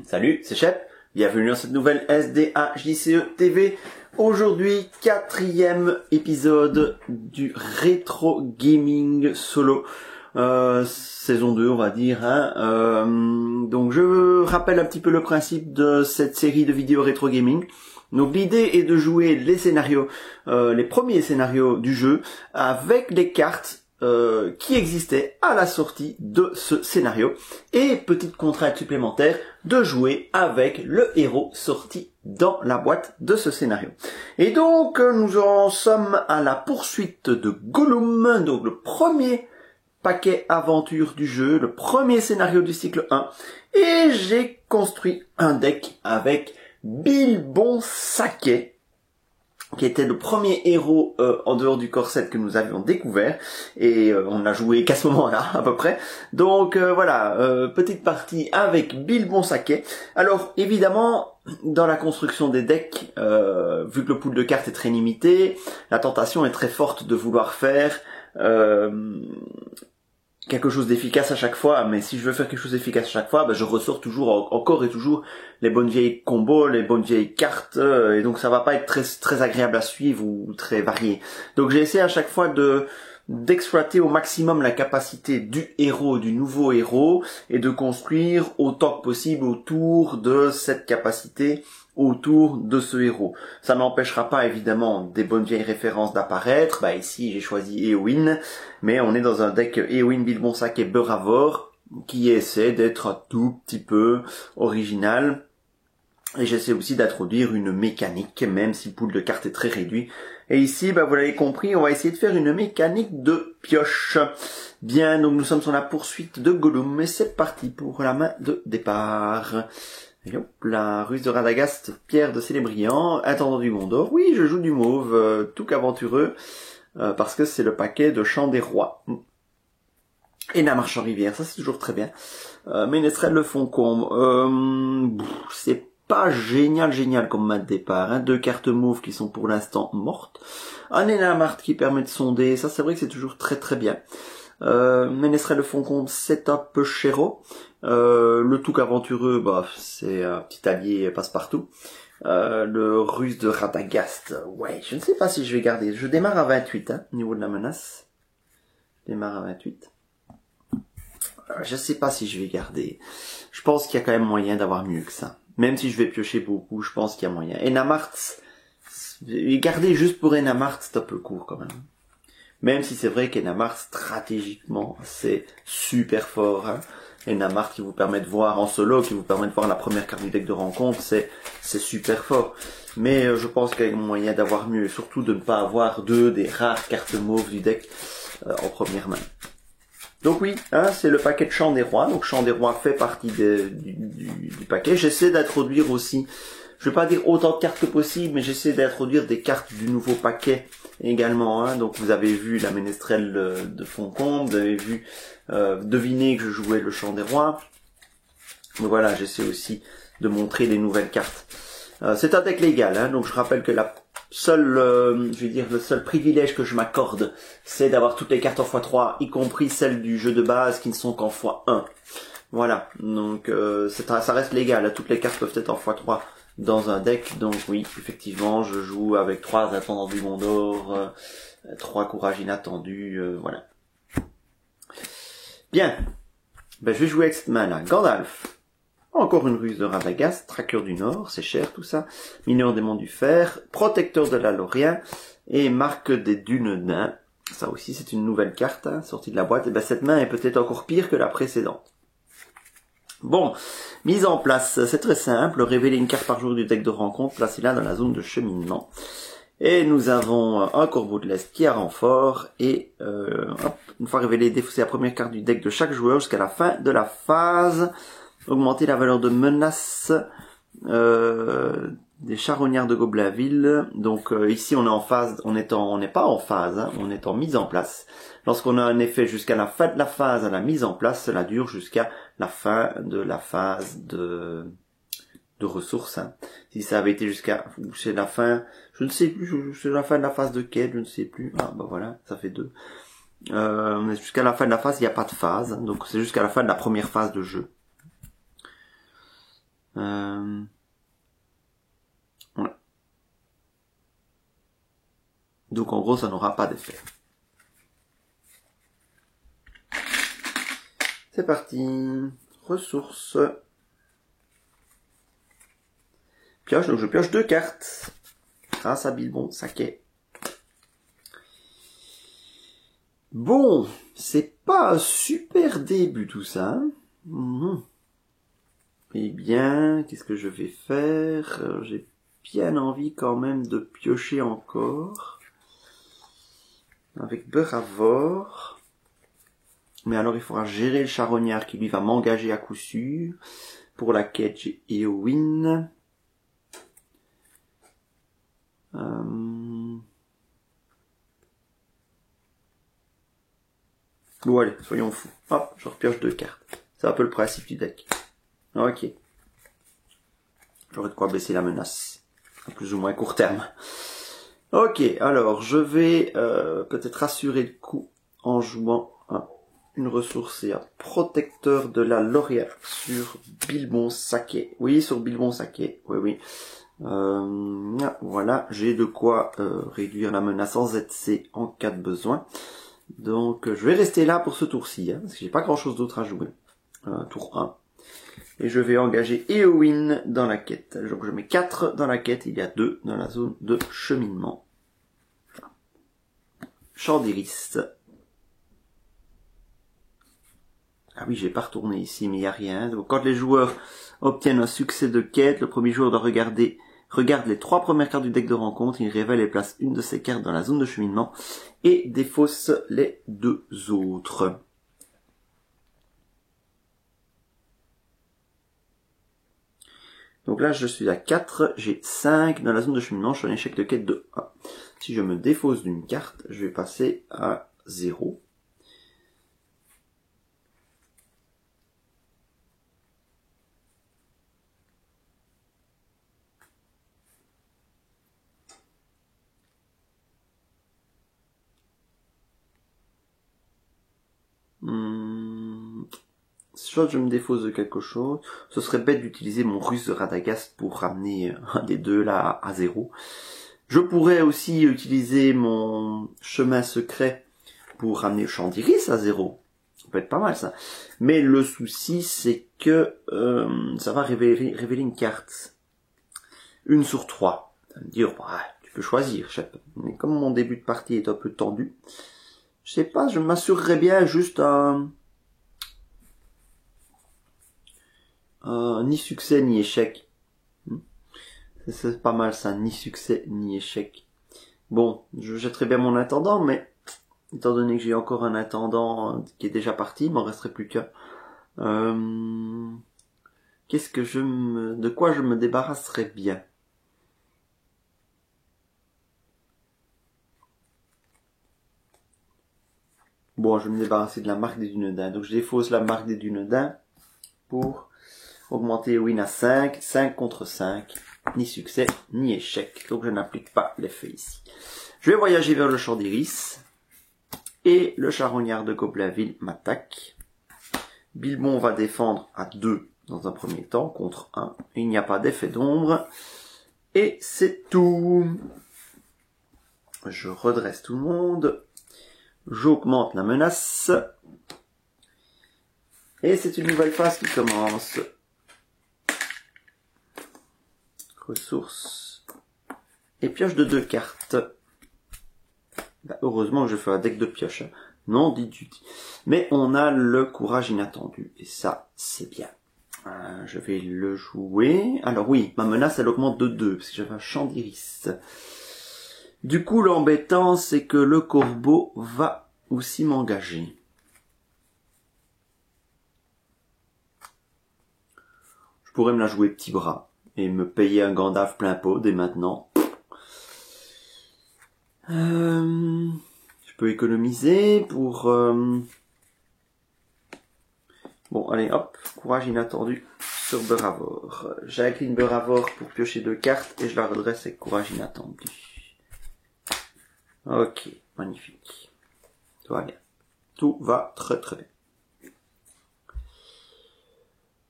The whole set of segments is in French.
Salut, c'est Shep, bienvenue dans cette nouvelle SDAJCE TV. Aujourd'hui, 4e épisode du Rétro Gaming Solo. Saison 2 on va dire. Donc je rappelle un petit peu le principe de cette série de vidéos Rétro Gaming. Donc l'idée est de jouer les scénarios, les premiers scénarios du jeu avec les cartes qui existaient à la sortie de ce scénario, et petite contrainte supplémentaire de jouer avec le héros sorti dans la boîte de ce scénario. Et donc nous en sommes à la poursuite de Gollum, donc le premier paquet aventure du jeu, le premier scénario du cycle 1, et j'ai construit un deck avec Bilbon Saquet, qui était le premier héros en dehors du corset que nous avions découvert, et on n'a joué qu'à ce moment-là à peu près. Donc voilà, petite partie avec Bilbon Saquet. Alors évidemment, dans la construction des decks, vu que le pool de cartes est très limité, la tentation est très forte de vouloir faire quelque chose d'efficace à chaque fois, mais si je veux faire quelque chose d'efficace à chaque fois, je ressors toujours, encore et toujours, les bonnes vieilles combos, les bonnes vieilles cartes, et donc ça va pas être très agréable à suivre ou très varié. Donc j'ai essayé à chaque fois d'exploiter au maximum la capacité du héros, du nouveau héros, et de construire autant que possible autour de cette capacité, autour de ce héros. Ça n'empêchera pas évidemment des bonnes vieilles références d'apparaître. Ici j'ai choisi Éowyn, mais on est dans un deck Éowyn, Bilbon Saquet, Beravor, qui essaie d'être un tout petit peu original. Et j'essaie aussi d'introduire une mécanique, même si le pool de cartes est très réduit. Et ici, vous l'avez compris, on va essayer de faire une mécanique de pioche. Bien, donc nous sommes sur la poursuite de Gollum, et c'est parti pour la main de départ. Et hop, la ruse de Radagast, pierre de Célébriand, intendant du Gondor. Oui, je joue du mauve, tout qu'aventureux, parce que c'est le paquet de Chant des Rois. Et la marche en rivière, ça c'est toujours très bien. Ménestrel le Foncombe, c'est pas génial comme main de départ. 2 cartes mauves qui sont pour l'instant mortes. Un Énamart qui permet de sonder, ça c'est vrai que c'est toujours très bien. Ménestrel le Foncombe, c'est un peu chéro. Le Touc aventureux, c'est un petit allié passe-partout. Le ruse de Radagast, ouais, je ne sais pas si je vais garder. Je démarre à 28, au niveau de la menace. Je démarre à 28. Je sais pas si je vais garder. Je pense qu'il y a quand même moyen d'avoir mieux que ça. Même si je vais piocher beaucoup, je pense qu'il y a moyen. Énamart, garder juste pour Énamart, c'est un peu court quand même. Même si c'est vrai qu'Énamart, stratégiquement, c'est super fort. Énamart qui vous permet de voir en solo, qui vous permet de voir la première carte du deck de rencontre, c'est super fort. Mais je pense qu'il y a moyen d'avoir mieux, surtout de ne pas avoir deux des rares cartes mauves du deck en première main. Donc oui, c'est le paquet de Chant des Rois. Donc Chant des Rois fait partie du paquet. J'essaie d'introduire aussi, je vais pas dire autant de cartes que possible, mais j'essaie d'introduire des cartes du nouveau paquet également. Donc vous avez vu la Ménestrel de Foncombe, vous avez vu deviner que je jouais le Chant des Rois. Donc voilà, j'essaie aussi de montrer les nouvelles cartes. C'est un deck légal, donc je rappelle que la seule, le seul privilège que je m'accorde, c'est d'avoir toutes les cartes en x3, y compris celles du jeu de base qui ne sont qu'en x1. Voilà, donc ça reste légal, toutes les cartes peuvent être en x3 dans un deck, donc oui, effectivement, je joue avec 3 Intendants du Gondor, 3 Courage Inattendu, voilà. Bien, je vais jouer avec cette main-là. Gandalf. Encore une ruse de Radagast, Traqueur du Nord, c'est cher tout ça. Mineur des Monts du Fer, Protecteur de la Lorien et Marque des Dunes Nains. Ça aussi c'est une nouvelle carte, sortie de la boîte. Et cette main est peut-être encore pire que la précédente. Bon, mise en place, c'est très simple. Révéler une carte par jour du deck de rencontre, placez-la dans la zone de cheminement. Et nous avons un Corbeau de l'Est qui a renfort. Et une fois révélé, défausser la première carte du deck de chaque joueur jusqu'à la fin de la phase. Augmenter la valeur de menace des charognards de Goblinville. Donc ici on est en phase, on n'est pas en phase, on est en mise en place. Lorsqu'on a un effet jusqu'à la fin de la phase à la mise en place, cela dure jusqu'à la fin de la phase de ressources. Si ça avait été jusqu'à c'est la fin, je ne sais plus, c'est la fin de la phase de quête, je ne sais plus. Voilà, ça fait 2. Jusqu'à la fin de la phase, il n'y a pas de phase, donc c'est jusqu'à la fin de la première phase de jeu. Voilà. Donc en gros, ça n'aura pas d'effet. C'est parti. Ressources. Pioche, donc je pioche 2 cartes. Grâce à Bilbon Saké. Bon, c'est pas un super début tout ça. Hein. Eh bien, qu'est-ce que je vais faire? J'ai bien envie quand même de piocher encore. Avec Beravor. Mais alors il faudra gérer le charognard qui lui va m'engager à coup sûr. Pour la quête, j'ai Eowyn. Bon allez, soyons fous. Hop, je repioche 2 cartes. C'est un peu le principe du deck. Ok. J'aurais de quoi baisser la menace. À plus ou moins court terme. Ok, alors je vais peut-être rassurer le coup en jouant une ressource et un protecteur de la lauréat sur Bilbon Saké. Oui, sur Bilbon Saké. Oui. Voilà, j'ai de quoi réduire la menace en ZC en cas de besoin. Donc je vais rester là pour ce tour-ci, parce que j'ai pas grand-chose d'autre à jouer. Tour 1. Et je vais engager Eowyn dans la quête. Donc je mets 4 dans la quête, il y a 2 dans la zone de cheminement. Champ d'iris. Ah oui, j'ai pas retourné ici, mais il n'y a rien. Donc quand les joueurs obtiennent un succès de quête, le premier joueur doit regarde les 3 premières cartes du deck de rencontre, il révèle et place une de ces cartes dans la zone de cheminement et défausse les 2 autres. Donc là, je suis à 4, j'ai 5 dans la zone de cheminement, je suis un échec de quête de 1. Si je me défausse d'une carte, je vais passer à 0. Soit je me défausse de quelque chose, ce serait bête d'utiliser mon ruse de Radagast pour ramener un des deux là à 0. Je pourrais aussi utiliser mon chemin secret pour ramener le champ d'iris à 0. Ça peut être pas mal ça. Mais le souci c'est que ça va révéler une carte. 1 sur 3. Ça me dire, bah, tu peux choisir, chef. Mais comme mon début de partie est un peu tendu, je sais pas, je m'assurerais bien juste ni succès ni échec. C'est pas mal ça, ni succès ni échec. Bon, je jetterai bien mon intendant, mais étant donné que j'ai encore un intendant qui est déjà parti, il m'en resterait plus qu'un. De quoi je me débarrasserais bien? Bon, je vais me débarrasser de la marque des Dunedin. Donc je défausse la marque des Dunedin pour augmenter Eowyn à 5, 5 contre 5, ni succès, ni échec. Donc je n'applique pas l'effet ici. Je vais voyager vers le champ d'iris, et le charognard de Goblinville m'attaque. Bilbon va défendre à 2 dans un premier temps, contre 1. Il n'y a pas d'effet d'ombre, et c'est tout. Je redresse tout le monde, j'augmente la menace, et c'est une nouvelle phase qui commence. Ressources. Et pioche de 2 cartes. Bah, heureusement que je fais un deck de pioche. Non, dit du dit. Mais on a le courage inattendu. Et ça, c'est bien. Je vais le jouer. Alors oui, ma menace, elle augmente de 2. Parce que j'avais un champ d'iris. Du coup, l'embêtant, c'est que le corbeau va aussi m'engager. Je pourrais me la jouer petit bras. Et me payer un Gandalf plein pot dès maintenant. Je peux économiser pour... Bon, allez, hop, courage inattendu sur Beravor. J'incline Beravor pour piocher 2 cartes et je la redresse avec courage inattendu. Ok, magnifique. Tout va bien. Tout va très très bien.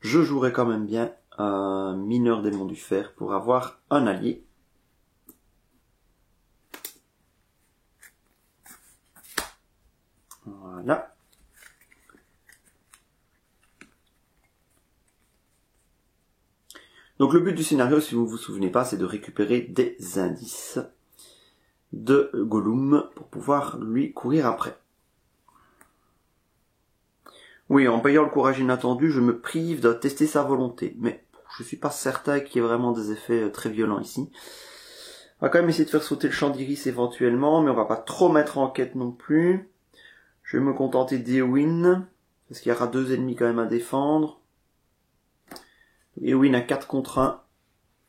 Je jouerai quand même bien mineur démon du fer pour avoir un allié. Voilà. Donc le but du scénario, si vous vous souvenez pas, c'est de récupérer des indices de Gollum pour pouvoir lui courir après. Oui, en payant le courage inattendu, je me prive de tester sa volonté, mais je suis pas certain qu'il y ait vraiment des effets très violents ici. On va quand même essayer de faire sauter le champ d'Iris éventuellement, mais on va pas trop mettre en quête non plus. Je vais me contenter d'Éowyn, parce qu'il y aura 2 ennemis quand même à défendre. Éowyn a 4 contre 1.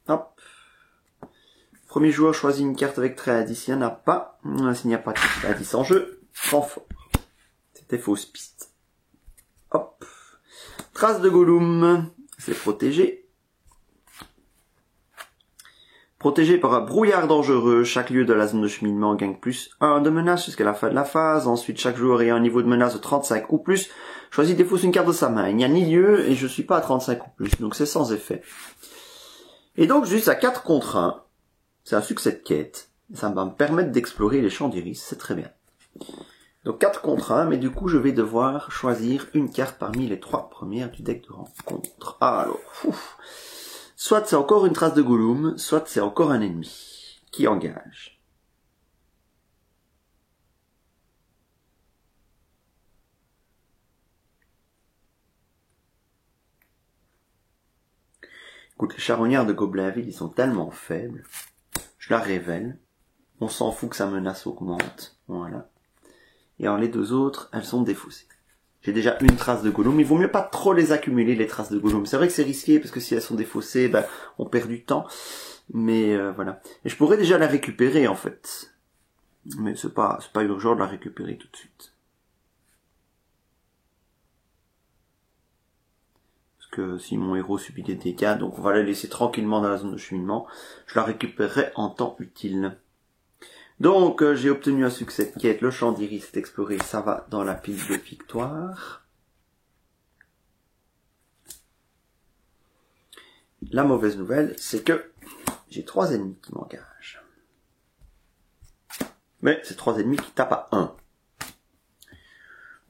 Hop. Premier joueur choisit une carte avec trait à 10. Il n'y en a pas. S'il n'y a pas de trait à 10 en jeu, sans fort. C'était fausse piste. Hop. Trace de Gollum. C'est protégé. Protégé par un brouillard dangereux, chaque lieu de la zone de cheminement gagne plus 1 de menace jusqu'à la fin de la phase. Ensuite, chaque joueur ayant un niveau de menace de 35 ou plus choisit défausse une carte de sa main. Il n'y a ni lieu et je suis pas à 35 ou plus, donc c'est sans effet. Et donc, juste à 4 contre 1, c'est un succès de quête. Ça va me permettre d'explorer les champs d'Iris, c'est très bien. Donc 4 contre 1, mais du coup, je vais devoir choisir une carte parmi les 3 premières du deck de rencontre. Alors, soit c'est encore une trace de Gollum, soit c'est encore un ennemi qui engage. Écoute, les charognards de Goblinville, ils sont tellement faibles. Je la révèle. On s'en fout que sa menace augmente. Voilà. Et alors les 2 autres, elles sont défaussées. J'ai déjà une trace de Gollum. Il vaut mieux pas trop les accumuler, les traces de Gollum. C'est vrai que c'est risqué, parce que si elles sont défaussées, on perd du temps. Mais voilà. Et je pourrais déjà la récupérer, en fait. Mais c'est pas urgent de la récupérer tout de suite. Parce que si mon héros subit des dégâts, donc on va la laisser tranquillement dans la zone de cheminement. Je la récupérerai en temps utile. Donc, j'ai obtenu un succès de quête. Le champ d'Iris est exploré. Ça va dans la pile de victoire. La mauvaise nouvelle, c'est que j'ai 3 ennemis qui m'engagent. Mais c'est 3 ennemis qui tapent à 1.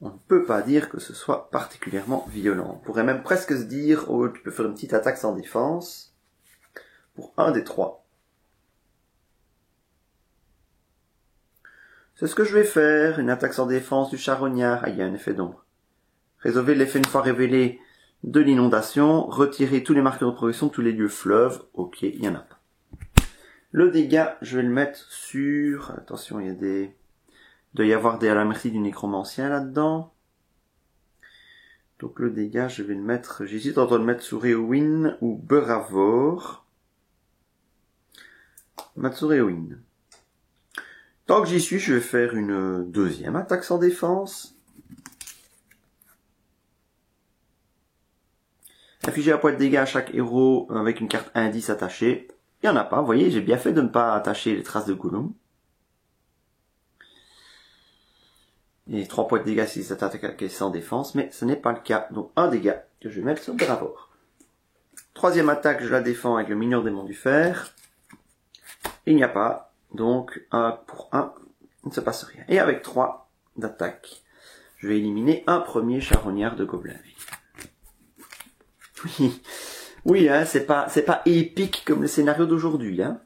On ne peut pas dire que ce soit particulièrement violent. On pourrait même presque se dire, oh, tu peux faire une petite attaque sans défense pour un des 3. C'est ce que je vais faire, une attaque sans défense du charognard. Ah, il y a un effet d'ombre. Résolvez l'effet une fois révélé de l'inondation. Retirez tous les marqueurs de progression de tous les lieux fleuves. Ok, il y en a pas. Le dégât, je vais le mettre sur... Attention, il doit y avoir des à la merci du nécromancien là-dedans. Donc le dégât, je vais le mettre... J'hésite entre le mettre sur Éowyn ou Beravor. Mettre sur Éowyn. Tant que j'y suis, je vais faire une 2e attaque sans défense. Infliger un point de dégâts à chaque héros avec une carte indice attachée. Il n'y en a pas, vous voyez, j'ai bien fait de ne pas attacher les traces de Gollum. Et 3 points de dégâts si cette attaque est sans défense, mais ce n'est pas le cas. Donc un dégât que je vais mettre sur Beravor. 3e attaque, je la défends avec le mineur démon du fer. Il n'y a pas. Donc, 1 pour 1, il ne se passe rien. Et avec 3 d'attaque, je vais éliminer un premier charognard de Goblinville. Oui, hein, c'est pas épique comme le scénario d'aujourd'hui, hein.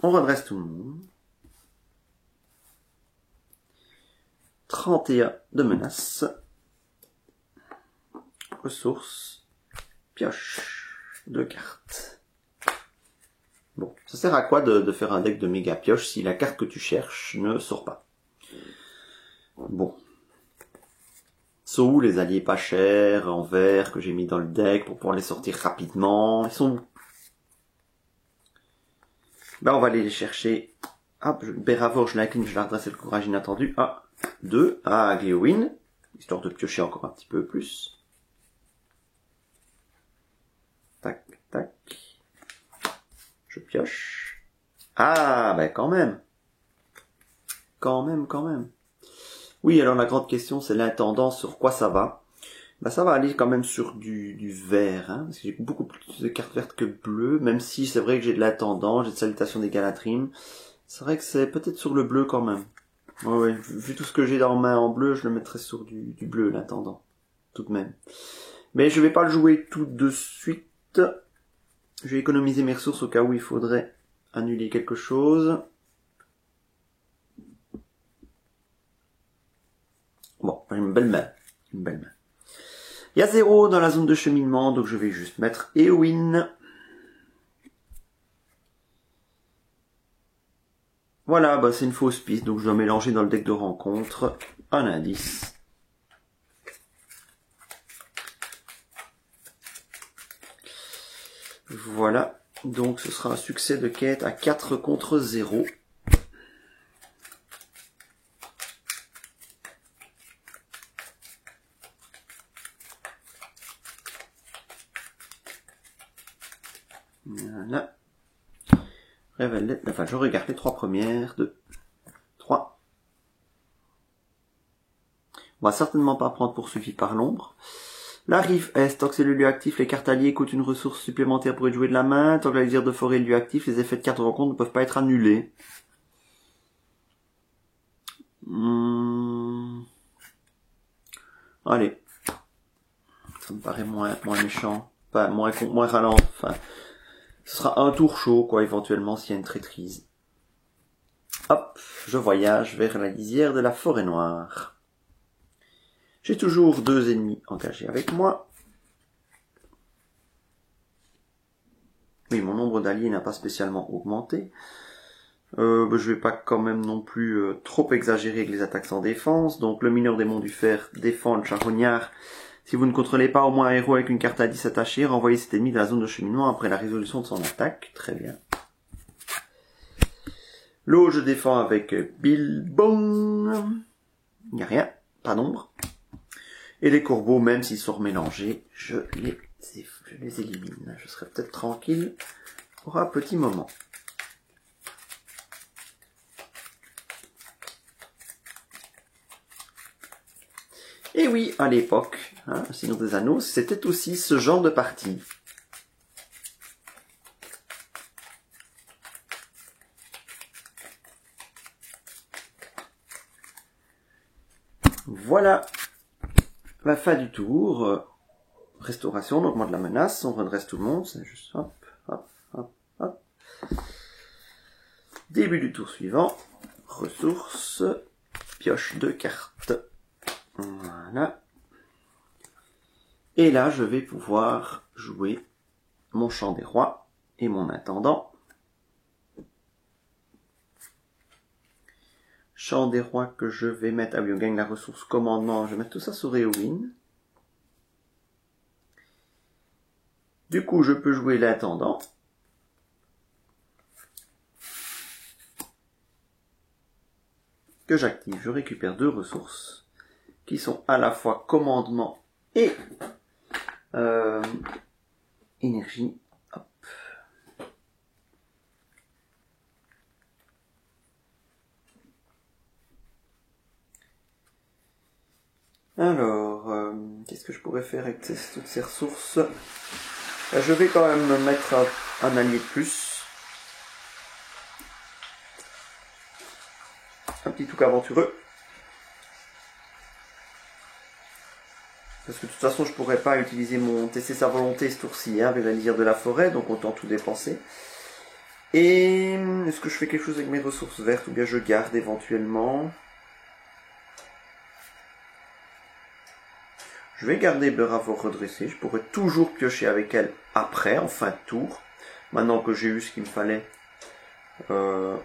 On redresse tout le monde. 31 de menaces. Ressources. Pioche. 2 cartes. Bon, ça sert à quoi de faire un deck de méga pioche si la carte que tu cherches ne sort pas? Bon. Sont où les alliés pas chers, en vert, que j'ai mis dans le deck pour pouvoir les sortir rapidement? Ils sont où? On va aller les chercher. Hop, Beravor, je l'incline, je vais redresser le courage inattendu. 1, 2, à Éowyn, histoire de piocher encore un petit peu plus. Tac, tac. Je pioche. Ah, quand même. Quand même. Oui, alors la grande question, c'est l'intendant, sur quoi ça va. Bah ça va aller quand même sur du vert, hein, parce que j'ai beaucoup plus de cartes vertes que bleues, même si c'est vrai que j'ai de l'intendant, j'ai de Salutation des Galadrim. C'est vrai que c'est peut-être sur le bleu quand même. Ouais, vu tout ce que j'ai dans main en bleu, je le mettrais sur du bleu, l'intendant, tout de même. Mais je vais pas le jouer tout de suite. Je vais économiser mes ressources au cas où il faudrait annuler quelque chose. Bon, j'ai une belle main. Une belle main. Il y a 0 dans la zone de cheminement, donc je vais juste mettre Éowyn. Voilà, bah c'est une fausse piste, donc je dois mélanger dans le deck de rencontre un indice. Voilà, donc ce sera un succès de quête à 4 contre 0. Voilà. Révèle, enfin je regarde les 3 premières. 2, 3. On va certainement pas prendre poursuivi par l'ombre. La rive est, tant que c'est le lieu actif, les cartes alliées coûtent une ressource supplémentaire pour être joué de la main. Tant que la lisière de forêt est le lieu actif, les effets de cartes de rencontre ne peuvent pas être annulés. Allez. Ça me paraît moins méchant. Pas moins ralent. Enfin, ce sera un tour chaud, quoi, éventuellement, s'il y a une traîtrise. Hop, je voyage vers la lisière de la forêt noire. J'ai toujours 2 ennemis engagés avec moi. Oui, mon nombre d'alliés n'a pas spécialement augmenté. Je vais pas quand même non plus trop exagérer avec les attaques sans défense. Donc le mineur démon du fer défend le charognard. Si vous ne contrôlez pas au moins un héros avec une carte à 10 attachée, renvoyez cet ennemi de la zone de cheminement après la résolution de son attaque. Très bien. L'eau, je défends avec Bilbon. Il n'y a rien, pas d'ombre. Et les corbeaux, même s'ils sont remélangés, je les élimine. Je serai peut-être tranquille pour un petit moment. Et oui, à l'époque, hein, le Seigneur des Anneaux, c'était aussi ce genre de partie. Voilà la fin du tour. Restauration, on augmente la menace, on redresse tout le monde, c'est juste hop, hop, hop, hop. Début du tour suivant, ressources, pioche de cartes. Voilà. Et là, je vais pouvoir jouer mon Chant des Rois et mon Intendant. Chant des Rois que je vais mettre... Ah oui, on gagne la ressource commandement. Je vais mettre tout ça sur Éowyn. Du coup, je peux jouer l'Intendant. Que j'active. Je récupère 2 ressources qui sont à la fois commandement et énergie. Hop. Alors, qu'est-ce que je pourrais faire avec toutes ces ressources? Je vais quand même mettre un allié de plus. Un petit truc aventureux. Parce que de toute façon, je pourrais pas utiliser mon tester sa volonté ce tour-ci, hein, avec la lisière de la forêt, donc autant tout dépenser. Et est-ce que je fais quelque chose avec mes ressources vertes ou bien je garde éventuellement? Je vais garder Beravor redressée. Je pourrais toujours piocher avec elle après, en fin de tour. Maintenant que j'ai eu ce qu'il me fallait, je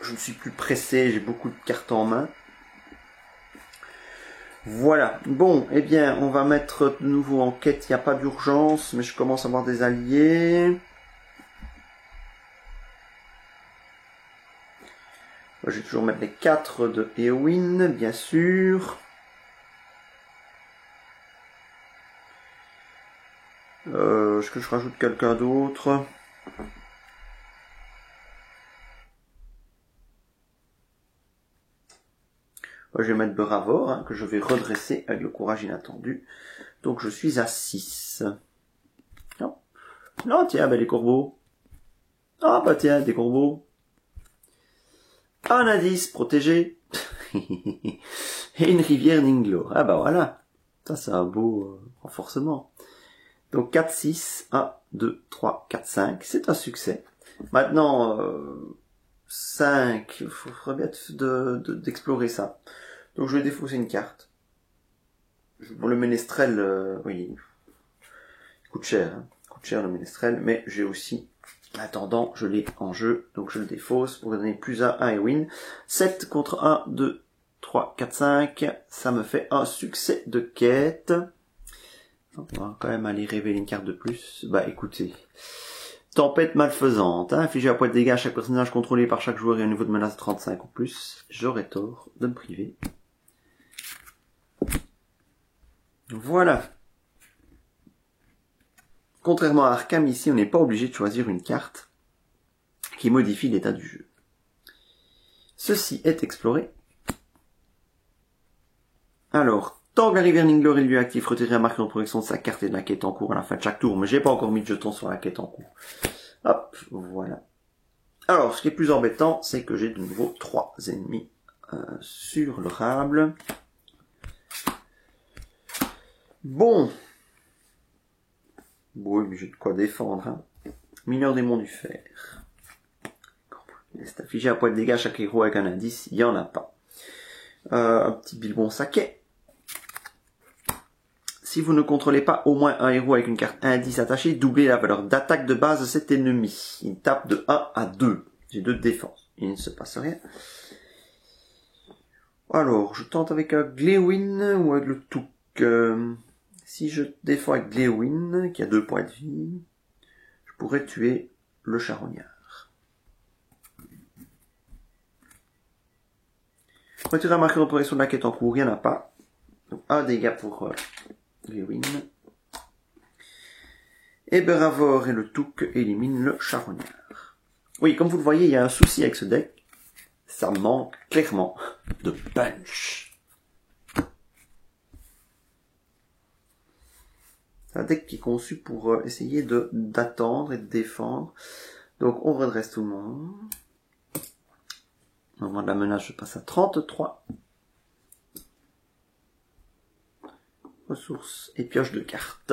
ne suis plus pressé, j'ai beaucoup de cartes en main. Voilà. Bon, eh bien, on va mettre de nouveau en quête. Il n'y a pas d'urgence, mais je commence à avoir des alliés. Je vais toujours mettre les 4 de Éowyn, bien sûr. Est-ce que je rajoute quelqu'un d'autre? Moi, je vais mettre Bravor, hein, que je vais redresser avec le courage inattendu. Donc je suis à 6. Non, non tiens, ben les corbeaux. Ah bah tiens, des corbeaux. Un indice protégé. Et une rivière Ninglo. Ah bah voilà. Ça c'est un beau renforcement. Donc 4, 6, 1, 2, 3, 4, 5. C'est un succès. Maintenant, 5, il faudrait bien d'explorer ça. Donc je vais défausser une carte. Bon, le ménestrel, oui, il coûte cher. Hein. Il coûte cher le ménestrel, mais j'ai aussi... Attendant, je l'ai en jeu, donc je le défausse pour donner plus 1 et win. 7 contre 1, 2, 3, 4, 5. Ça me fait un succès de quête. On va quand même aller révéler une carte de plus. Bah écoutez, tempête malfaisante. Hein, infliger un point de dégâts à chaque personnage contrôlé par chaque joueur et un niveau de menace de 35 ou plus. J'aurais tort de me priver. Voilà. Contrairement à Arkham, ici, on n'est pas obligé de choisir une carte qui modifie l'état du jeu. Ceci est exploré. Alors, tant que la rivière Ninglo est lieu actif, retirer un marqueur de protection de sa carte et de la quête en cours à la fin de chaque tour. Mais j'ai pas encore mis de jetons sur la quête en cours. Hop, voilà. Alors, ce qui est plus embêtant, c'est que j'ai de nouveau 3 ennemis sur le rable. Bon. Oui, mais j'ai de quoi défendre. Hein. Mineur démon du fer. C'est affiché un point de dégâts à chaque héros avec un indice. Il n'y en a pas. Un petit bilbon saquet. Si vous ne contrôlez pas au moins un héros avec une carte indice attachée, doublez la valeur d'attaque de base de cet ennemi. Il tape de 1 à 2. J'ai 2 de défense. Il ne se passe rien. Alors, je tente avec un Glewin ou avec le Touk. Si je défends avec Glewin, qui a 2 points de vie, je pourrais tuer le charognard. Retirer un marqueur de progression de la quête en cours, il n'y en a pas. Donc, un dégât pour Glewin. Et Bravor et le Touk éliminent le charognard. Oui, comme vous le voyez, il y a un souci avec ce deck. Ça manque clairement de punch. C'est un deck qui est conçu pour essayer d'attendre et de défendre. Donc on redresse tout le monde. Au moment de la menace, je passe à 33. Ressources et pioche de cartes.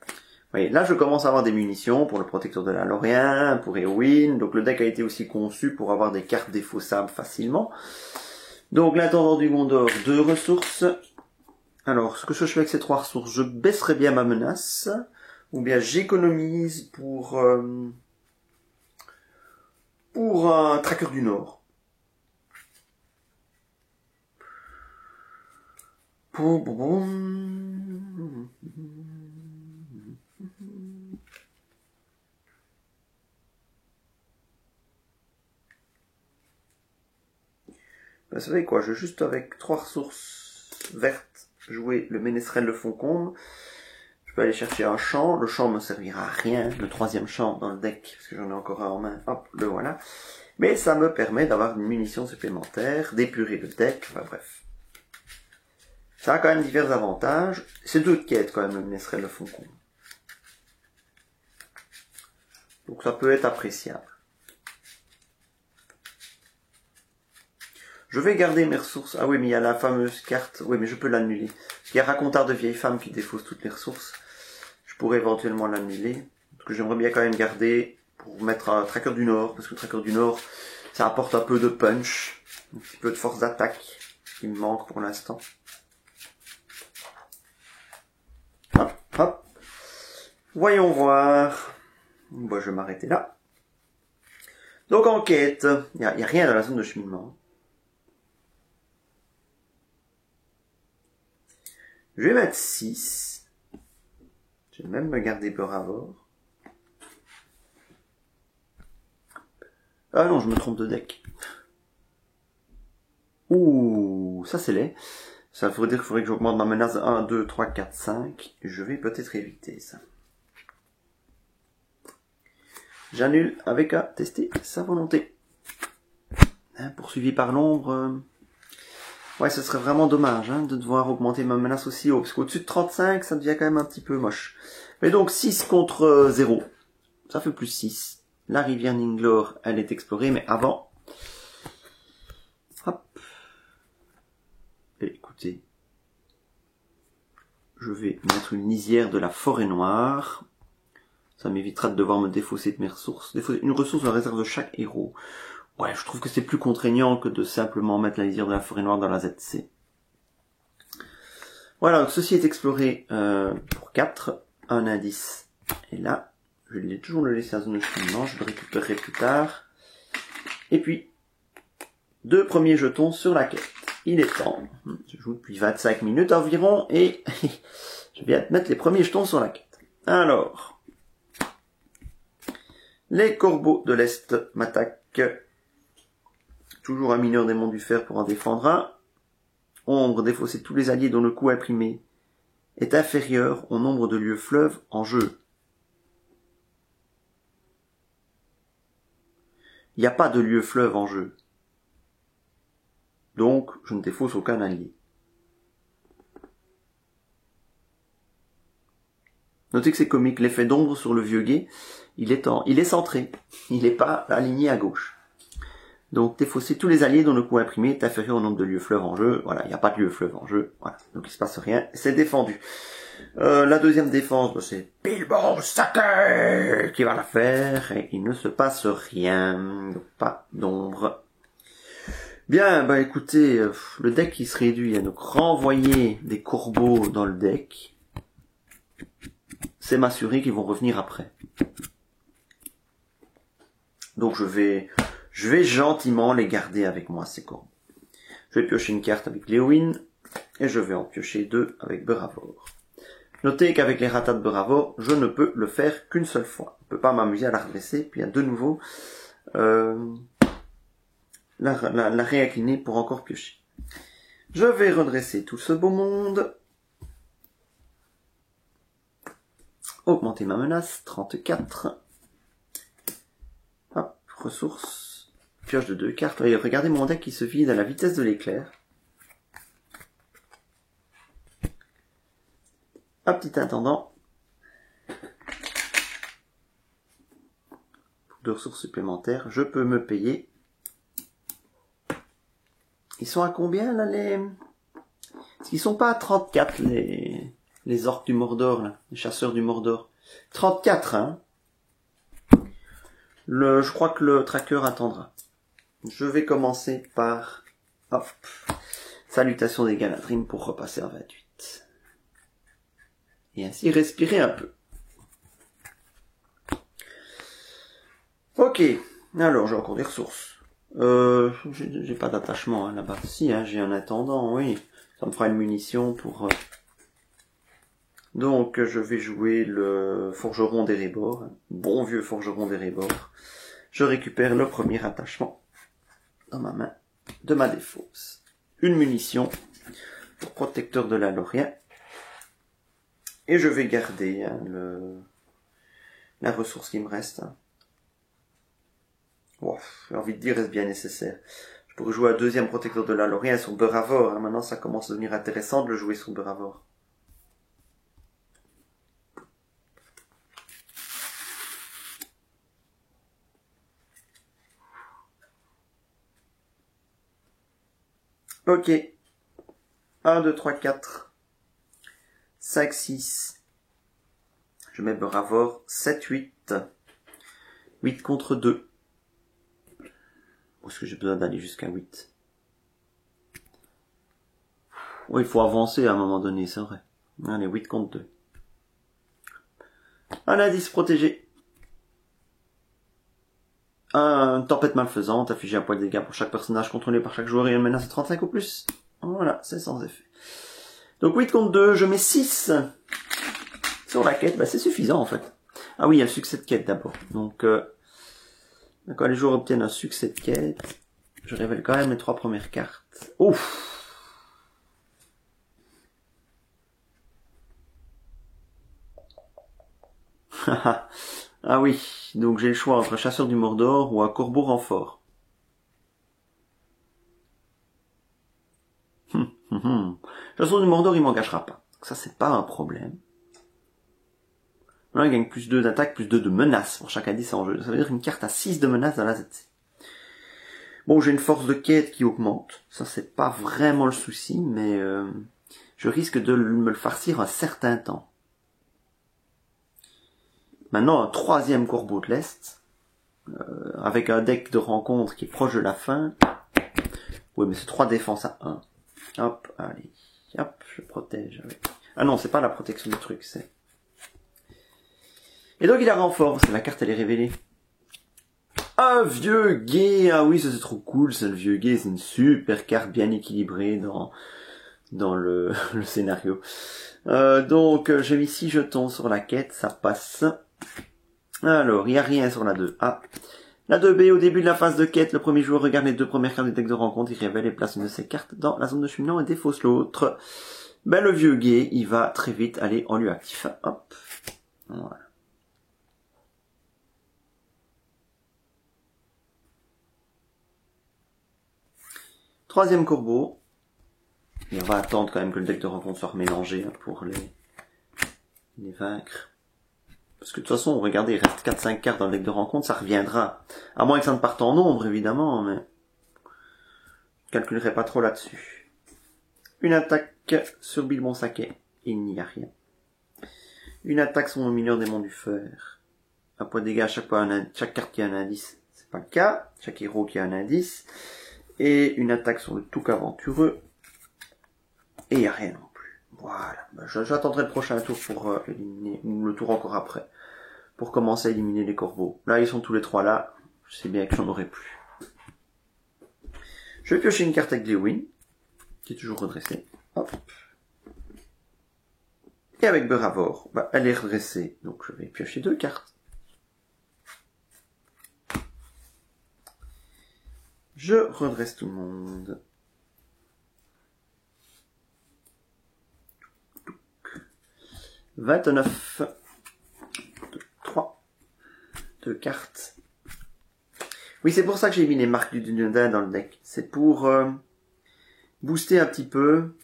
Vous voyez, là je commence à avoir des munitions pour le protecteur de la Lorien, pour Eowyn. Donc le deck a été aussi conçu pour avoir des cartes défaussables facilement. Donc l'intendant du Gondor, 2 ressources. Alors, ce que je fais avec ces 3 ressources, je baisserai bien ma menace, ou bien j'économise pour un tracker du Nord. Ben, vous savez quoi, je vais juste avec 3 ressources vertes jouer le ménestrel de Foncombe. Je peux aller chercher un champ. Le champ me servira à rien. Le 3e champ dans le deck, parce que j'en ai encore un en main. Hop, le voilà. Mais ça me permet d'avoir une munition supplémentaire, d'épurer le deck. Enfin bref. Ça a quand même divers avantages. C'est 2 quêtes quand même, le ménestrel de Foncombe. Donc ça peut être appréciable. Je vais garder mes ressources. Ah oui, mais il y a la fameuse carte. Oui, mais je peux l'annuler. Il y a Racontard de vieille femme qui défausse toutes les ressources. Je pourrais éventuellement l'annuler. Parce que j'aimerais bien quand même garder pour mettre un tracker du Nord. Parce que le tracker du Nord, ça apporte un peu de punch. Un petit peu de force d'attaque qui me manque pour l'instant. Hop, hop. Voyons voir. Bon, je vais m'arrêter là. Donc enquête. Il n'y a rien dans la zone de cheminement. Je vais mettre 6. Je vais même me garder Bravor. Ah non, je me trompe de deck. Ouh, ça c'est laid. Ça voudrait dire qu'il faudrait que j'augmente ma menace de 1, 2, 3, 4, 5. Je vais peut-être éviter ça. J'annule avec à tester sa volonté. Hein, poursuivi par l'ombre. Ouais, ce serait vraiment dommage hein, de devoir augmenter ma menace aussi haut, parce qu'au-dessus de 35, ça devient quand même un petit peu moche. Mais donc 6 contre 0, ça fait plus 6. La rivière Ninglor, elle est explorée, mais avant... Hop. Et écoutez, je vais mettre une lisière de la forêt noire. Ça m'évitera de devoir me défausser de mes ressources. Défausser une ressource de la réserve de chaque héros. Ouais, je trouve que c'est plus contraignant que de simplement mettre la lisière de la forêt noire dans la ZC. Voilà, donc ceci est exploré pour 4. Un indice est là. Je l'ai toujours le laisser à zone de cheminement, je le récupérerai plus tard. Et puis, 2 premiers jetons sur la quête. Il est temps. Je joue depuis 25 minutes environ et je viens de mettre les premiers jetons sur la quête. Alors, les corbeaux de l'Est m'attaquent. Toujours un mineur des monts du fer pour en défendre un. Ombre défausser tous les alliés dont le coût imprimé est inférieur au nombre de lieux fleuves en jeu. Il n'y a pas de lieu fleuve en jeu. Donc, je ne défausse aucun allié. Notez que c'est comique, l'effet d'ombre sur le vieux guet, il est centré. Il n'est pas aligné à gauche. Donc, défausser tous les alliés dont le coût imprimé est inférieur au nombre de lieux fleuves en jeu. Voilà, il n'y a pas de lieu fleuve en jeu. Voilà, donc il se passe rien. C'est défendu. La deuxième défense, c'est Bilbo Sacré qui va la faire. Et il ne se passe rien. Donc, pas d'ombre. Bien, bah écoutez, le deck qui se réduit à donc renvoyer des corbeaux dans le deck. C'est m'assurer qu'ils vont revenir après. Donc je vais gentiment les garder avec moi, ces corbeaux. Je vais piocher une carte avec Léowyn, et je vais en piocher 2 avec Beravor. Notez qu'avec les ratas de Beravor, je ne peux le faire qu'une seule fois. Je ne peux pas m'amuser à la redresser, puis à de nouveau la réincliner pour encore piocher. Je vais redresser tout ce beau monde. Augmenter ma menace, 34. Hop, ressources. Pioche de 2 cartes. Et regardez mon deck qui se vide à la vitesse de l'éclair. Un petit intendant. Pour 2 ressources supplémentaires, je peux me payer. Ils sont à combien là les... Parce qu'ils sont pas à 34 les orques du Mordor là, les chasseurs du Mordor. 34 hein. Je crois que le tracker attendra. Je vais commencer par hop, salutation des Galadrim pour repasser à 28. Et ainsi respirer un peu. Ok, alors j'ai encore des ressources. J'ai pas d'attachement hein, là-bas. Si, hein, j'ai un intendant, oui. Ça me fera une munition pour... Donc je vais jouer le forgeron d'Erebor. Bon vieux forgeron d'Erebor. Je récupère le premier attachement dans ma main de ma défausse. Une munition pour protecteur de la Lorien. Et je vais garder hein, la ressource qui me reste. Hein. Wow, j'ai envie de dire, est-ce bien nécessaire? Je pourrais jouer un deuxième protecteur de la Lorien sur Beravor. Hein. Maintenant, ça commence à devenir intéressant de le jouer sur Beravor. Ok. 1, 2, 3, 4. 5, 6. Je mets Beravor. 7, 8. 8 contre 2. Ou est-ce que j'ai besoin d'aller jusqu'à 8? Oui, il faut avancer à un moment donné, c'est vrai. Allez, 8 contre 2. Un indice protégé. Un tempête malfaisante, affiché un point de dégâts pour chaque personnage contrôlé par chaque joueur et une menace de 35 ou plus. Voilà, c'est sans effet. Donc 8 contre 2, je mets 6 sur la quête. Bah, c'est suffisant en fait. Ah oui, il y a le succès de quête d'abord. Donc, quand les joueurs obtiennent un succès de quête, je révèle quand même les 3 premières cartes. Ouf! Ah oui, donc j'ai le choix entre un chasseur du Mordor ou un corbeau renfort. façon, du Mordor, il m'engagera pas. Donc ça, c'est pas un problème. Là, il gagne plus 2 d'attaque, plus 2 de menace pour chaque indice en jeu. Ça veut dire une carte à 6 de menace dans la ZC. Bon, j'ai une force de quête qui augmente. Ça, c'est pas vraiment le souci, mais je risque de me le farcir un certain temps. Maintenant, un troisième corbeau de l'Est, avec un deck de rencontre qui est proche de la fin. Oui, mais c'est 3 défenses à 1. Hop, allez. Hop, je protège avec... Ah non, c'est pas la protection du truc, c'est... Et donc il a renfort, parce que la carte elle est révélée. Un vieux guet, ah oui, ça c'est trop cool, ça le vieux guet, c'est une super carte bien équilibrée dans le scénario. Donc j'ai mis 6 jetons sur la quête, ça passe. Alors, il n'y a rien sur la 2A. La 2B, au début de la phase de quête, le premier joueur regarde les 2 premières cartes du deck de rencontre, il révèle et place une de ses cartes dans la zone de cheminement et défausse l'autre. Ben le vieux guet, il va très vite aller en lieu actif. Hop, voilà. Troisième corbeau. Et on va attendre quand même que le deck de rencontre soit remélangé pour les vaincre. Parce que de toute façon, regardez, il reste 4-5 cartes dans le deck de rencontre, ça reviendra. À moins que ça ne parte en nombre, évidemment, mais je calculerai pas trop là-dessus. Une attaque sur Bilbon Saquet, il n'y a rien. Une attaque sur mon mineur démon du fer. Un point de dégâts à chaque carte qui a un indice, c'est pas le cas. Chaque héros qui a un indice. Et une attaque sur le Touc aventureux. Et il n'y a rien non plus. Voilà. Ben, j'attendrai le prochain tour pour éliminer, ou le tour encore après, pour commencer à éliminer les corbeaux. Là, ils sont tous les 3 là. Je sais bien que j'en aurai plus. Je vais piocher une carte avec Glewin, qui est toujours redressée. Hop. Et avec Beravor, bah, elle est redressée. Donc je vais piocher 2 cartes. Je redresse tout le monde. 29. 3. 2 cartes. Oui, c'est pour ça que j'ai mis les marques du Dunedain dans le deck. C'est pour booster un petit peu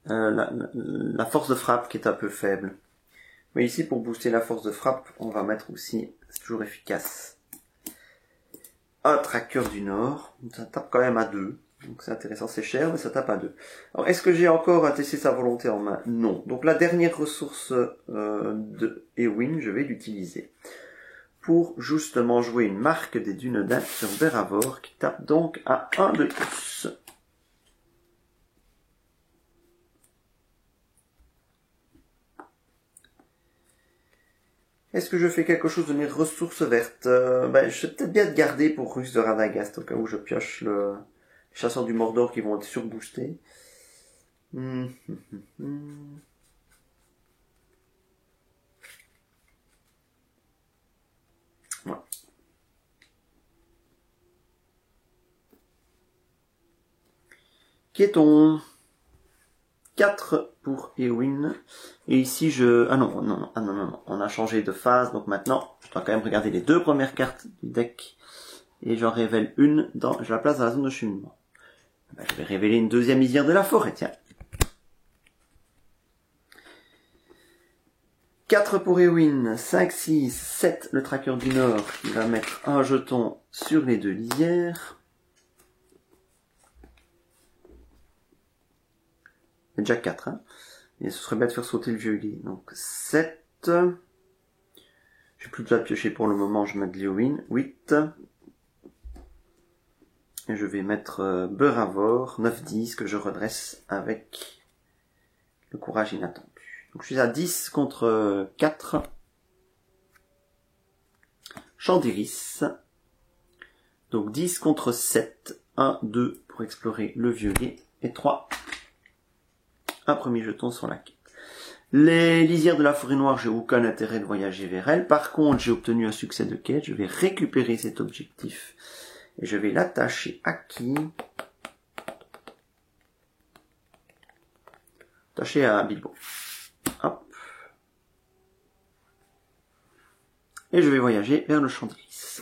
la force de frappe qui est un peu faible. Mais ici, pour booster la force de frappe, on va mettre aussi, c'est toujours efficace, un tracker du Nord. Ça tape quand même à 2. Donc c'est intéressant, c'est cher, mais ça tape à 2. Alors, est-ce que j'ai encore à tester sa volonté en main? Non. Donc la dernière ressource de Éowyn, je vais l'utiliser pour justement jouer une marque des Dunedain sur Beravor, qui tape donc à 1 de plus. Est-ce que je fais quelque chose de mes ressources vertes? Je vais peut-être bien te garder pour Ruse de Radagast, au cas où je pioche le chasseur du Mordor qui vont être surboostés. Ouais. Quéton. 4 pour Éowyn. Et ici non, on a changé de phase, donc maintenant, je dois quand même regarder les 2 premières cartes du deck. Et j'en révèle une je la place dans la zone de cheminement. Je vais révéler une 2e lisière de la forêt, tiens. 4 pour Éowyn, 5, 6, 7 le tracker du Nord qui va mettre un jeton sur les 2 lisières. Il y a déjà 4, hein. Et ce serait bien de faire sauter le vieux guet. Donc 7. J'ai plus besoin de piocher pour le moment, je mets de Éowyn. 8. Et je vais mettre Beravor, 9-10, que je redresse avec le courage inattendu. Donc je suis à 10 contre 4. Chandéris. Donc 10 contre 7. 1, 2 pour explorer le vieux guet. Et 3. Un premier jeton sur la quête. Les lisières de la forêt noire, j'ai aucun intérêt de voyager vers elles. Par contre, j'ai obtenu un succès de quête. Je vais récupérer cet objectif. Et je vais l'attacher à qui? Attacher à Bilbo. Hop. Et je vais voyager vers le Chandéris.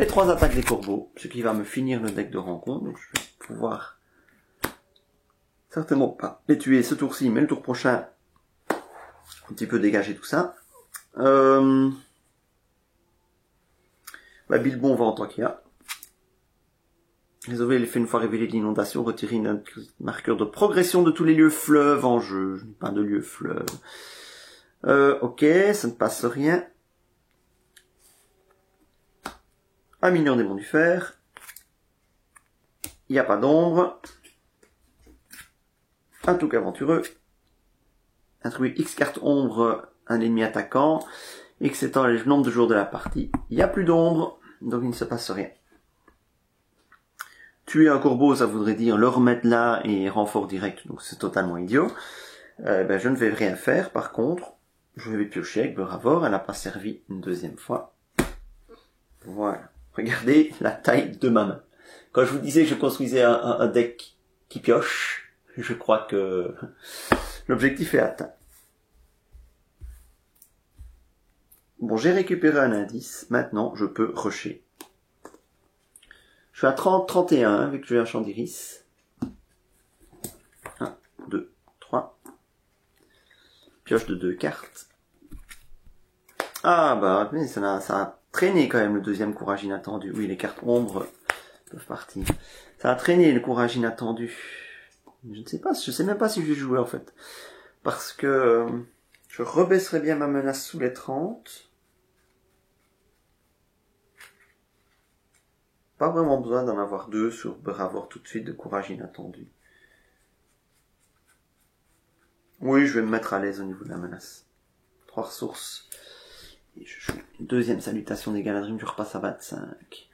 les 3 attaques des corbeaux, ce qui va me finir le deck de rencontre. Donc je vais pouvoir certainement pas les tuer ce tour-ci, mais le tour prochain, un petit peu dégager tout ça. Bilbon va en tant qu'il y a. Résolvez l'effet une fois révélé de l'inondation, retirez une marqueur de progression de tous les lieux fleuves en jeu. Je n'ai pas de lieu fleuve. Ok, ça ne passe rien. Un mineur démon du fer. Il n'y a pas d'ombre. Un touc aventureux. Introduit X cartes ombre, un ennemi attaquant. X étant le nombre de jours de la partie. Il n'y a plus d'ombre, donc il ne se passe rien. Tuer un corbeau, ça voudrait dire le remettre là et renfort direct, donc c'est totalement idiot. Je ne vais rien faire, par contre, je vais piocher avec Beravor, elle n'a pas servi une deuxième fois. Voilà. Regardez la taille de ma main. Quand je vous disais que je construisais un deck qui pioche, je crois que l'objectif est atteint. Bon, j'ai récupéré un indice, maintenant je peux rusher. Je suis à 30-31 avec j'ai un champ d'iris. 1, 2, 3. Pioche de 2 cartes. Ah bah, mais ça a traîné quand même le deuxième courage inattendu. Oui, les cartes ombres peuvent partir. Ça a traîné le courage inattendu. Je sais même pas si je vais jouer en fait. Parce que je rebaisserai bien ma menace sous les 30. Pas vraiment besoin d'en avoir 2 sur Beravor tout de suite de courage inattendu. Oui, je vais me mettre à l'aise au niveau de la menace. 3 ressources. Et je joue une deuxième salutation des Galadrim, je repasse à 25.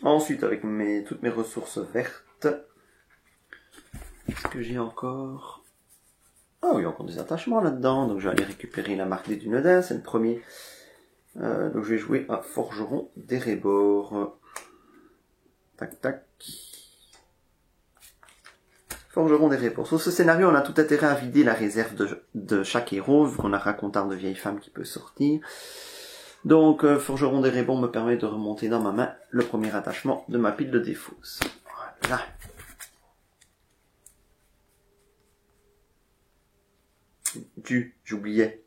Ensuite, avec toutes mes ressources vertes, est-ce que j'ai encore... Ah oui, encore des attachements là-dedans, donc je vais aller récupérer la marque des Dunodin, c'est le premier. Donc je vais jouer à Forgeron d'Erebor. Tac tac. Forgeron d'Erebor. Sur ce scénario, on a tout intérêt à vider la réserve de chaque héros, vu qu'on a Racontard de vieille femme qui peut sortir. Donc Forgeron d'Erebor me permet de remonter dans ma main le premier attachement de ma pile de défausse. Voilà. J'oubliais.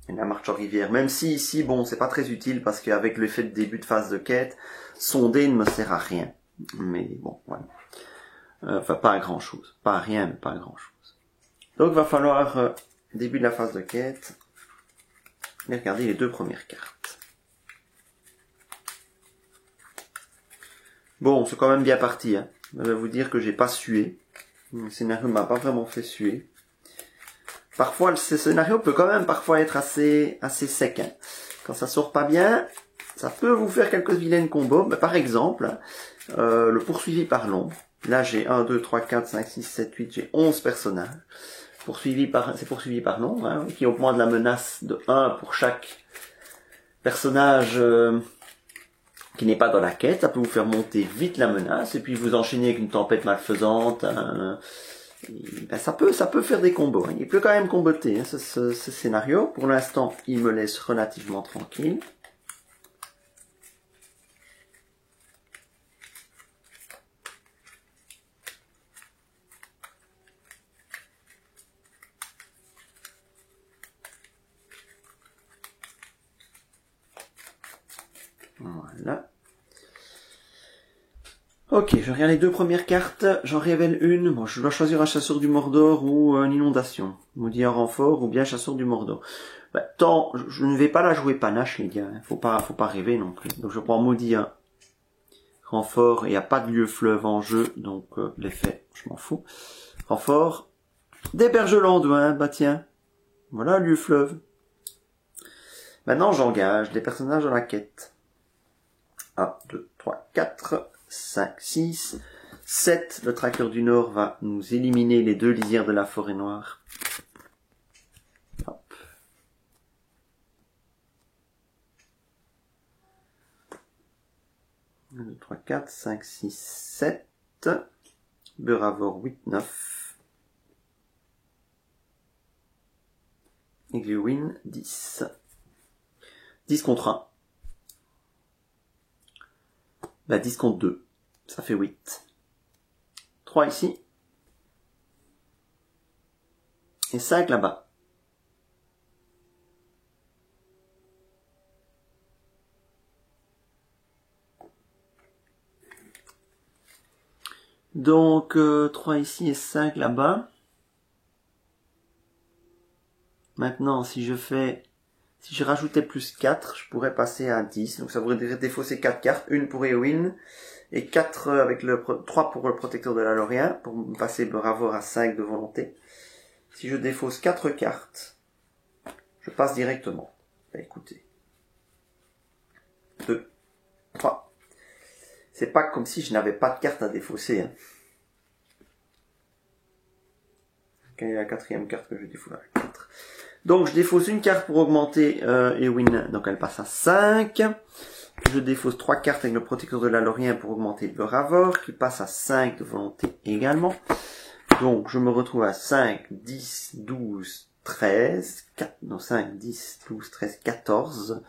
Et la marche en rivière. Même si ici, bon, c'est pas très utile parce qu'avec l'effet de début de phase de quête, sonder ne me sert à rien. Mais bon, voilà. Enfin, pas à grand chose. Pas à rien, mais pas à grand chose. Donc, va falloir, début de la phase de quête, regarder les 2 premières cartes. Bon, c'est quand même bien parti, hein. Je vais vous dire que j'ai pas sué. Le scénario m'a pas vraiment fait suer. Parfois, ce scénario peut quand même parfois être assez sec. Hein. Quand ça sort pas bien, ça peut vous faire quelques vilaines combos. Mais par exemple, le poursuivi par l'ombre. Là, j'ai 1, 2, 3, 4, 5, 6, 7, 8, j'ai 11 personnages. C'est poursuivi par l'ombre, hein, qui augmente la menace de 1 pour chaque personnage qui n'est pas dans la quête. Ça peut vous faire monter vite la menace, et puis vous enchaîner avec une tempête malfaisante, ça peut faire des combos. Hein. Il peut quand même comboter, hein, ce scénario. Pour l'instant, il me laisse relativement tranquille. Voilà. Ok, je regarde les 2 premières cartes, j'en révèle une. Bon, je dois choisir un chasseur du Mordor ou une inondation. Maudit un renfort ou bien chasseur du Mordor. Je ne vais pas la jouer panache, les gars. Faut pas rêver non plus. Donc je prends maudit un renfort. Il n'y a pas de lieu fleuve en jeu, donc l'effet, je m'en fous. Renfort. Des berges landouins, bah tiens. Voilà, lieu fleuve. Maintenant, j'engage des personnages dans la quête. 1, 2, 3, 4... 5, 6, 7. Le tracker du Nord va nous éliminer les 2 lisières de la forêt noire. Hop. Un, 2, 3, 4, 5, 6, 7. Beravor 8, 9. Aiguille win, 10. 10 contre 1. Bah 10 contre 2. Ça fait 8. 3 ici. Et 5 là-bas. Donc 3 ici et 5 là-bas. Maintenant, si je rajoutais plus 4, je pourrais passer à 10. Donc ça voudrait défausser 4 cartes, une pour Éowyn et 4 avec 3 pour le protecteur de la Lorien, pour me passer Bravor à 5 de volonté. Si je défausse 4 cartes, je passe directement. Bah, écoutez. 2, 3. C'est pas comme si je n'avais pas de carte à défausser. Hein. Quelle est la quatrième carte que je défausse? 4. Donc je défausse une carte pour augmenter Éowyn, donc elle passe à 5. Je défausse 3 cartes avec le protecteur de la Lorien pour augmenter Bravor, qui passe à 5 de volonté également. Donc je me retrouve à 5, 10, 12, 13, 4, non 5, 10, 12, 13, 14.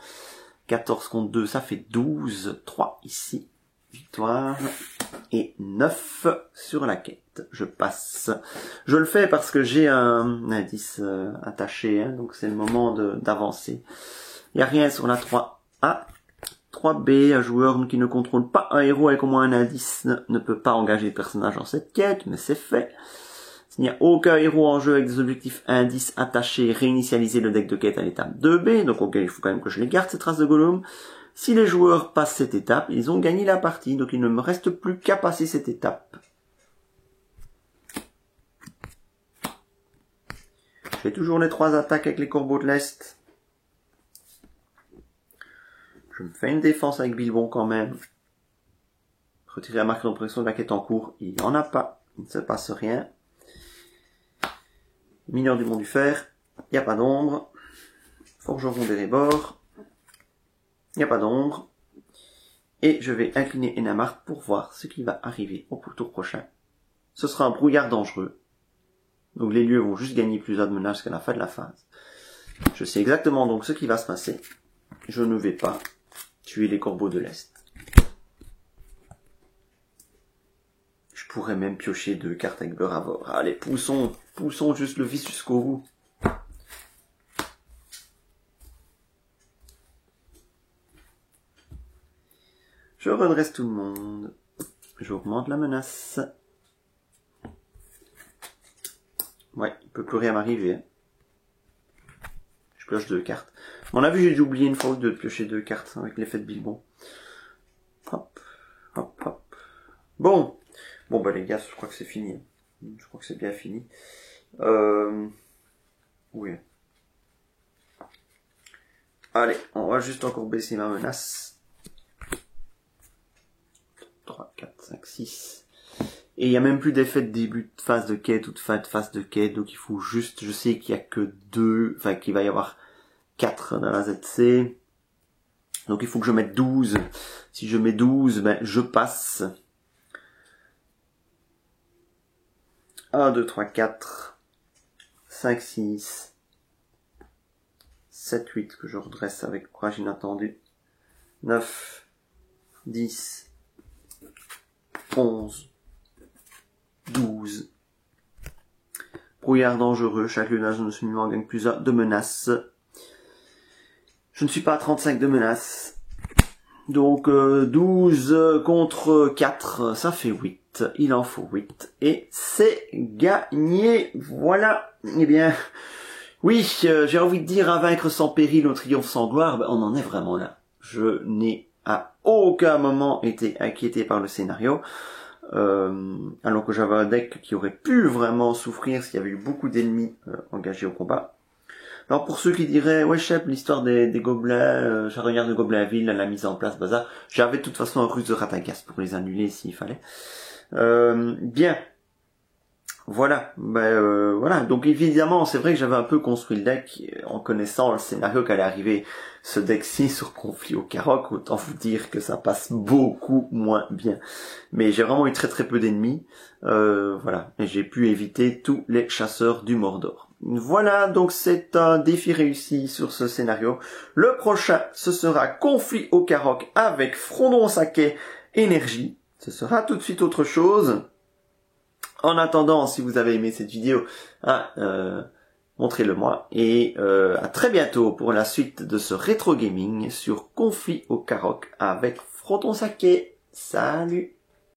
14 contre 2, ça fait 12, 3 ici. Victoire. Et 9 sur la quête. Je passe. Je le fais parce que j'ai un indice attaché, hein, donc c'est le moment d'avancer. Il n'y a rien sur la 3A. 3B, un joueur qui ne contrôle pas un héros avec au moins un indice ne peut pas engager de personnage dans cette quête, mais c'est fait. S'il n'y a aucun héros en jeu avec des objectifs indices attachés, réinitialiser le deck de quête à l'étape 2B, donc ok, il faut quand même que je les garde, ces traces de Gollum. Si les joueurs passent cette étape, ils ont gagné la partie, donc il ne me reste plus qu'à passer cette étape. Je fais toujours les 3 attaques avec les corbeaux de l'Est. Je me fais une défense avec Bilbon quand même. Retirer la marque d'oppression de la quête en cours, il n'y en a pas, il ne se passe rien. Mineur du Mont du Fer, il n'y a pas d'ombre. Forgeron d'Erebor, il n'y a pas d'ombre. Et je vais incliner Enamart pour voir ce qui va arriver au tour prochain. Ce sera un brouillard dangereux. Donc les lieux vont juste gagner plus de menaces jusqu'à la fin de la phase. Je sais exactement donc ce qui va se passer. Je ne vais pas tuer les corbeaux de l'Est. Je pourrais même piocher 2 cartes avec Bravor. Allez, poussons juste le vice jusqu'au bout. Je redresse tout le monde. J'augmente la menace. Ouais, il peut plus rien m'arriver. Je pioche 2 cartes. On a vu, j'ai dû oublier une fois ou deux de piocher 2 cartes avec l'effet de Bilbon. Hop, hop, hop. Bon, bah les gars, je crois que c'est fini. Je crois que c'est bien fini. Oui. Allez, on va juste encore baisser ma menace. 3, 4, 5, 6. Et il n'y a même plus d'effet de début de phase de quête ou de fin de phase de quête. Donc il faut juste, je sais qu'il y a que 2, enfin qu'il va y avoir 4 dans la ZC. Donc il faut que je mette 12. Si je mets 12, ben je passe. 1, 2, 3, 4, 5, 6, 7, 8 que je redresse avec courage inattendu. 9, 10, 11, 12. Brouillard dangereux, chaque lunage de ce numéro gagne plus de menaces. Je ne suis pas à 35 de menaces. Donc 12 contre 4, ça fait 8. Il en faut 8. Et c'est gagné. Voilà. Eh bien, oui, j'ai envie de dire à vaincre sans péril, au triomphe sans gloire. Ben, on en est vraiment là. Je n'ai à aucun moment été inquiété par le scénario. Alors que j'avais un deck qui aurait pu vraiment souffrir s'il y avait eu beaucoup d'ennemis engagés au combat. Alors pour ceux qui diraient, ouais Shep, l'histoire des gobelins, charognards de Goblinville, la mise en place, bazar, j'avais de toute façon un ruse de Radagast pour les annuler s'il fallait. Bien. Voilà, voilà. Donc évidemment, c'est vrai que j'avais un peu construit le deck en connaissant le scénario qu'allait arriver ce deck-ci sur Conflit au Carrock. Autant vous dire que ça passe beaucoup moins bien. Mais j'ai vraiment eu très très peu d'ennemis. Voilà, et j'ai pu éviter tous les chasseurs du Mordor. Voilà, donc c'est un défi réussi sur ce scénario. Le prochain, ce sera Conflit au Carrock avec Frodon Saké Énergie. Ce sera tout de suite autre chose. En attendant, si vous avez aimé cette vidéo, montrez-le moi. Et à très bientôt pour la suite de ce rétro gaming sur Conflit au Carrock avec Frodon Saké. Salut!